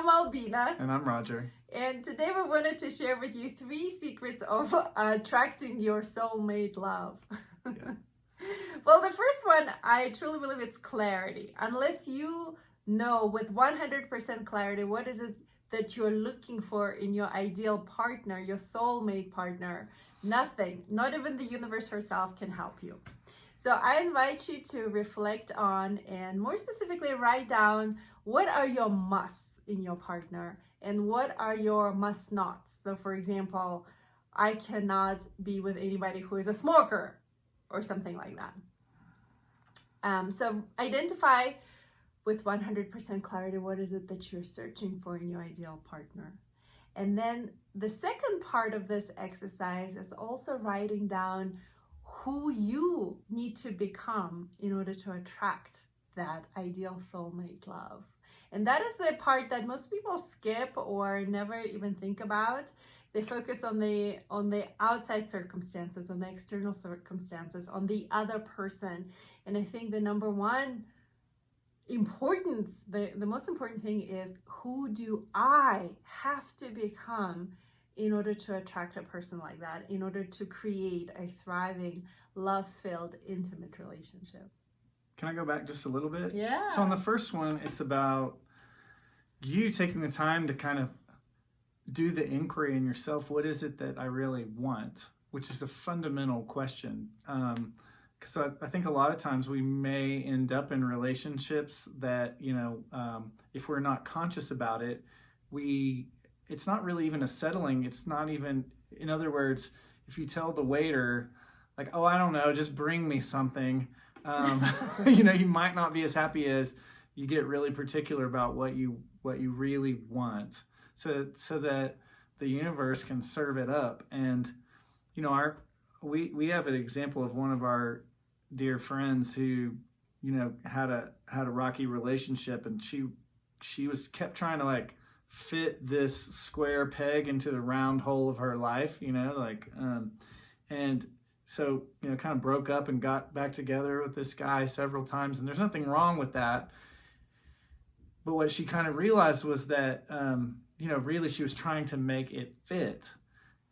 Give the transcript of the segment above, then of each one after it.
I'm Albina. And I'm Roger. And today we wanted to share with you 3 secrets of attracting your soulmate love. Yeah. Well, the first one, I truly believe it's clarity. Unless you know with 100% clarity what is it that you're looking for in your ideal partner, your soulmate partner, nothing, not even the universe herself can help you. So I invite you to reflect on and more specifically write down what are your musts in your partner and what are your must nots. So for example, I cannot be with anybody who is a smoker or something like that. So identify with 100% clarity what is it that you're searching for in your ideal partner. And then the second part of this exercise is also writing down who you need to become in order to attract that ideal soulmate love. And that is the part that most people skip or never even think about. They focus on the outside circumstances, on the external circumstances, on the other person. And I think the number one importance, the most important thing is, who do I have to become in order to attract a person like that, in order to create a thriving, love-filled, intimate relationship? Can I go back just a little bit? Yeah. So on the first one, it's about you taking the time to kind of do the inquiry in yourself. What is it that I really want? Which is a fundamental question. Because I think a lot of times we may end up in relationships that, if we're not conscious about it, it's not really even a settling. It's not even, in other words, if you tell the waiter, like, oh, I don't know, just bring me something, you might not be as happy as you get really particular about what you really want, so that the universe can serve it up. And, we have an example of one of our dear friends who, had a rocky relationship, and she kept trying to fit this square peg into the round hole of her life, and so, kind of broke up and got back together with this guy several times, and there's nothing wrong with that. But what she kind of realized was that, really she was trying to make it fit.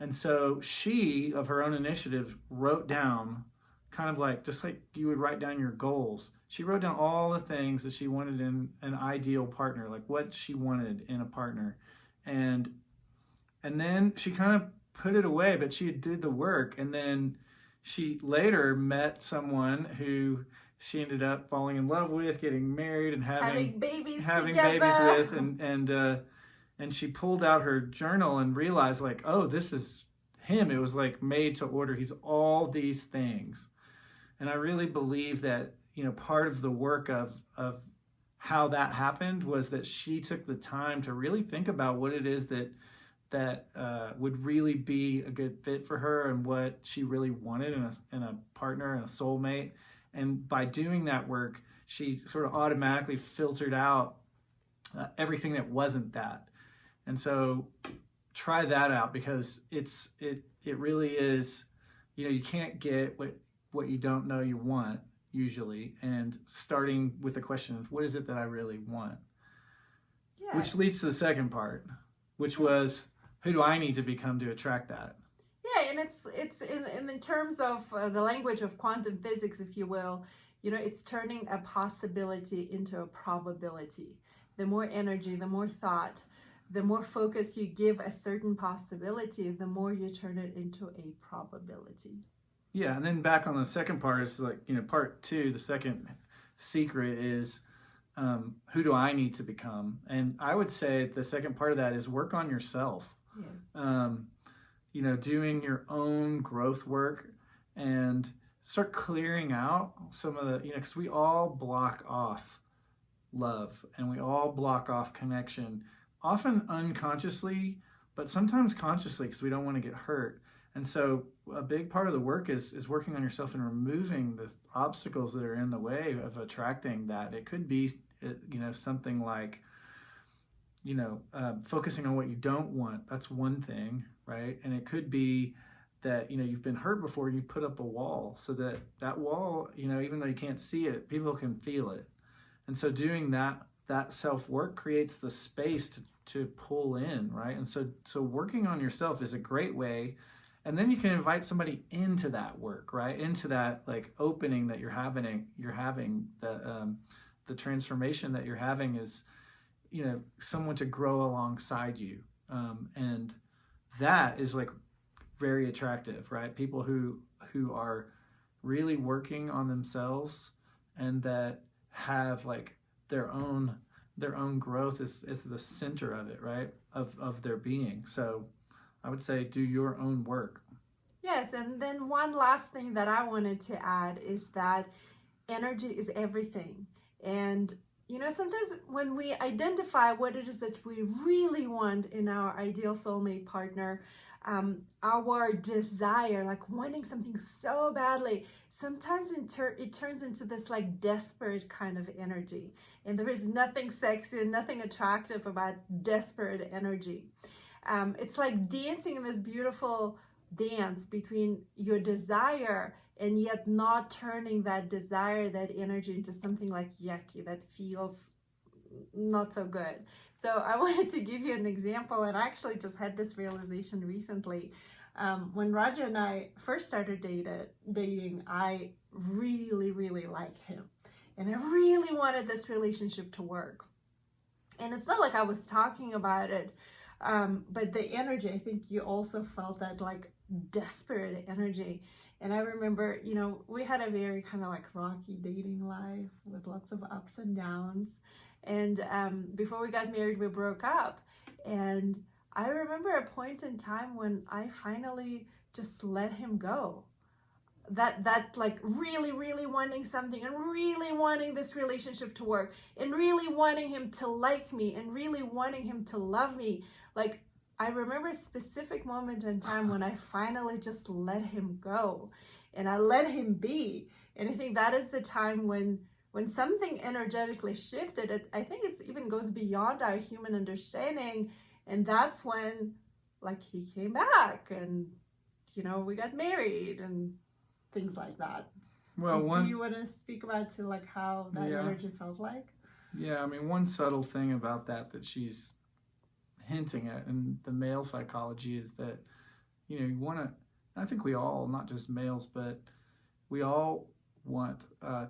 And so she, of her own initiative, wrote down, kind of just like you would write down your goals. She wrote down all the things that she wanted in an ideal partner, like what she wanted in a partner. And then she kind of put it away, but she did the work. And then she later met someone who she ended up falling in love with, getting married, and having babies with. And she pulled out her journal and realized, oh, this is him. It was made to order. He's all these things. And I really believe that, part of the work of how that happened was that she took the time to really think about what it is that would really be a good fit for her and what she really wanted in a partner and a soulmate. And by doing that work, she sort of automatically filtered out everything that wasn't that. And so try that out, because it really is, you can't get what you don't know you want usually. And starting with the question, what is it that I really want? Yeah. Which leads to the second part, which was, who do I need to become to attract that? Yeah, and it's in terms of the language of quantum physics, if you will, it's turning a possibility into a probability. The more energy, the more thought, the more focus you give a certain possibility, the more you turn it into a probability. Yeah, and then back on the second part is part 2, the second secret is, who do I need to become? And I would say the second part of that is work on yourself. Yes. Doing your own growth work and start clearing out some of the, because we all block off love and we all block off connection, often unconsciously, but sometimes consciously, because we don't want to get hurt. And so a big part of the work is working on yourself and removing the obstacles that are in the way of attracting that. It could be, something like, focusing on what you don't want. That's one thing, right? And it could be that, you've been hurt before and you put up a wall, so that wall, even though you can't see it, people can feel it. And so doing that that self-work creates the space to pull in, right? And so working on yourself is a great way. And then you can invite somebody into that work, right? Into that like opening that you're having the transformation that you're having is, someone to grow alongside you. And that is like very attractive, right? People who are really working on themselves and that have like their own growth is the center of it, right? Of their being. So I would say do your own work. Yes, and then one last thing that I wanted to add is that energy is everything. And sometimes when we identify what it is that we really want in our ideal soulmate partner, our desire, like wanting something so badly, sometimes it turns into this like desperate kind of energy. And there is nothing sexy and nothing attractive about desperate energy. It's like dancing in this beautiful dance between your desire and yet not turning that desire, that energy into something like yucky that feels not so good. So I wanted to give you an example, and I actually just had this realization recently. When Roger and I first started dating, I really, really liked him. And I really wanted this relationship to work. And it's not like I was talking about it, but the energy, I think you also felt that like desperate energy. And I remember, we had a very kind of like rocky dating life with lots of ups and downs. And before we got married, we broke up. And I remember a point in time when I finally just let him go. That like really, really wanting something and really wanting this relationship to work and really wanting him to like me and really wanting him to love me. Like, I remember a specific moment in time when I finally just let him go and I let him be. And I think that is the time when something energetically shifted. I think it even goes beyond our human understanding. And that's when like he came back and, we got married and things like that. Well, do you want to speak about to like how that energy felt like? Yeah, I mean, one subtle thing about that she's hinting at in the male psychology is that, you want to, I think we all, not just males, but we all want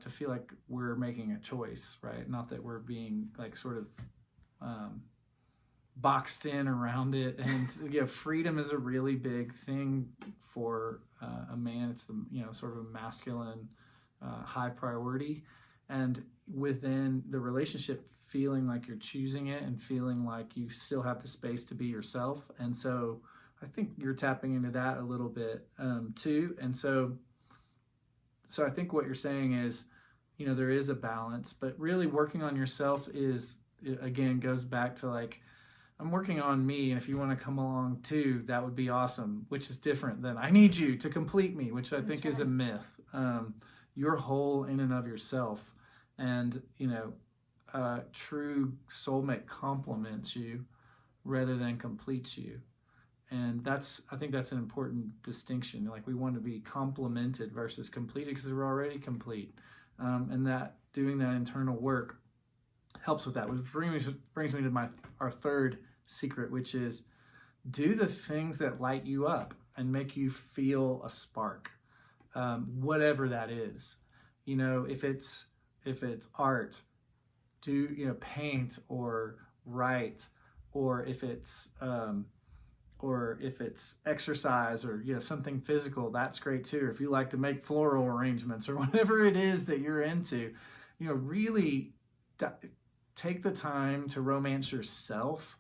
to feel like we're making a choice, right? Not that we're being like sort of boxed in around it. And freedom is a really big thing for a man. It's the sort of a masculine high priority, and within the relationship, feeling like you're choosing it and feeling like you still have the space to be yourself. And so I think you're tapping into that a little bit too. And so I think what you're saying is, there is a balance, but really working on yourself again, goes back to like, I'm working on me, and if you want to come along too, that would be awesome, which is different than I need you to complete me, which I think is a myth. You're whole in and of yourself, and true soulmate complements you rather than completes you. And I think that's an important distinction. Like, we want to be complemented versus completed because we're already complete. And that doing that internal work helps with that, which brings me to our third secret, which is do the things that light you up and make you feel a spark, whatever that is. If it's art, do paint or write, or if it's exercise or something physical, that's great too. If you like to make floral arrangements or whatever it is that you're into, really take the time to romance yourself,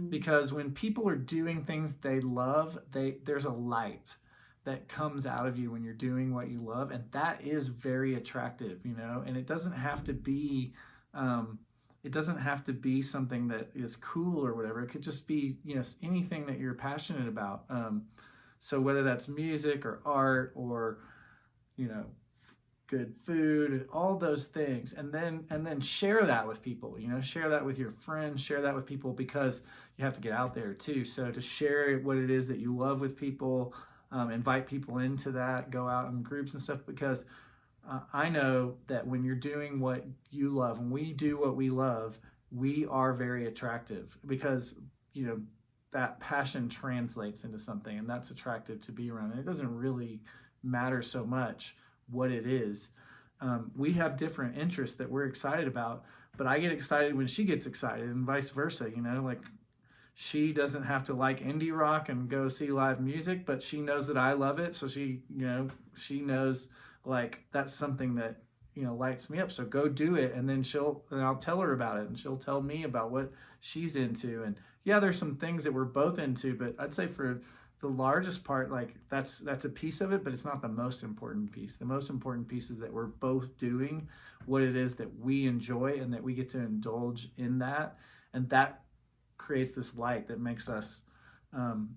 because when people are doing things they love, there's a light that comes out of you when you're doing what you love, and that is very attractive, and it doesn't have to be something that is cool or whatever. It could just be anything that you're passionate about, so whether that's music or art or good food, all those things, and then share that with people, share that with your friends, share that with people, because you have to get out there too. So to share what it is that you love with people, invite people into that, go out in groups and stuff, because I know that when you're doing what you love, when we do what we love, we are very attractive because, you know, that passion translates into something, and that's attractive to be around. And it doesn't really matter so much what it is. We have different interests that we're excited about, but I get excited when she gets excited, and vice versa. You know, like she doesn't have to like indie rock and go see live music, but she knows that I love it, so she, you know, she knows like that's something that, you know, lights me up. So go do it, and then I'll tell her about it, and she'll tell me about what she's into. And yeah, there's some things that we're both into, but I'd say for the largest part, like that's a piece of it, but it's not the most important piece. The most important piece is that we're both doing what it is that we enjoy, and that we get to indulge in that, and that creates this light that makes us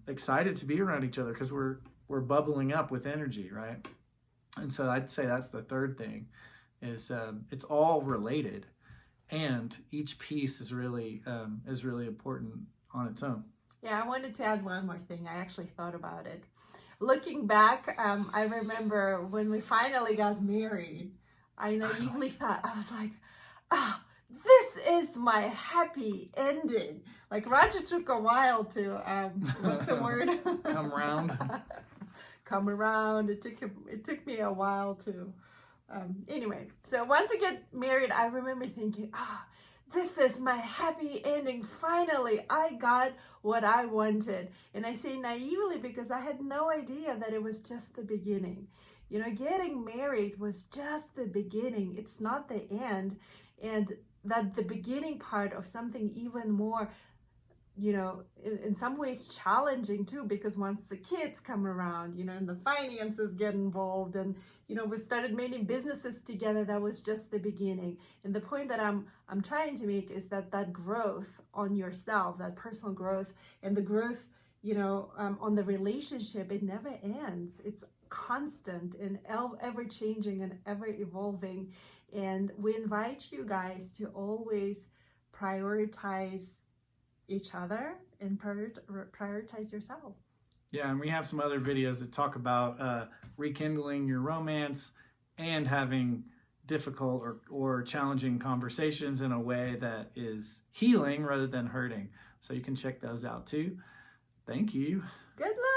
excited to be around each other, because we're bubbling up with energy, right? And so I'd say that's the third thing, is it's all related, and each piece is really important on its own. Yeah, I wanted to add one more thing. I actually thought about it. Looking back, I remember when we finally got married, I naively thought, I was like, ah, this is my happy ending. Like Roger took a while to, what's the word? Come around. Come around. It took me a while to, anyway. So once we get married, I remember thinking, this is my happy ending. Finally, I got what I wanted. And I say naively because I had no idea that it was just the beginning. You know, getting married was just the beginning. It's not the end. And that the beginning part of something even more, you know, in some ways challenging too, because once the kids come around, you know, and the finances get involved, and, you know, we started many businesses together, that was just the beginning. And the point that I'm trying to make is that growth on yourself, that personal growth, and the growth, you know, on the relationship, it never ends. It's constant and ever changing and ever evolving. And we invite you guys to always prioritize each other and prioritize yourself. Yeah, and we have some other videos that talk about rekindling your romance and having difficult or challenging conversations in a way that is healing rather than hurting. So you can check those out too. Thank you. Good luck.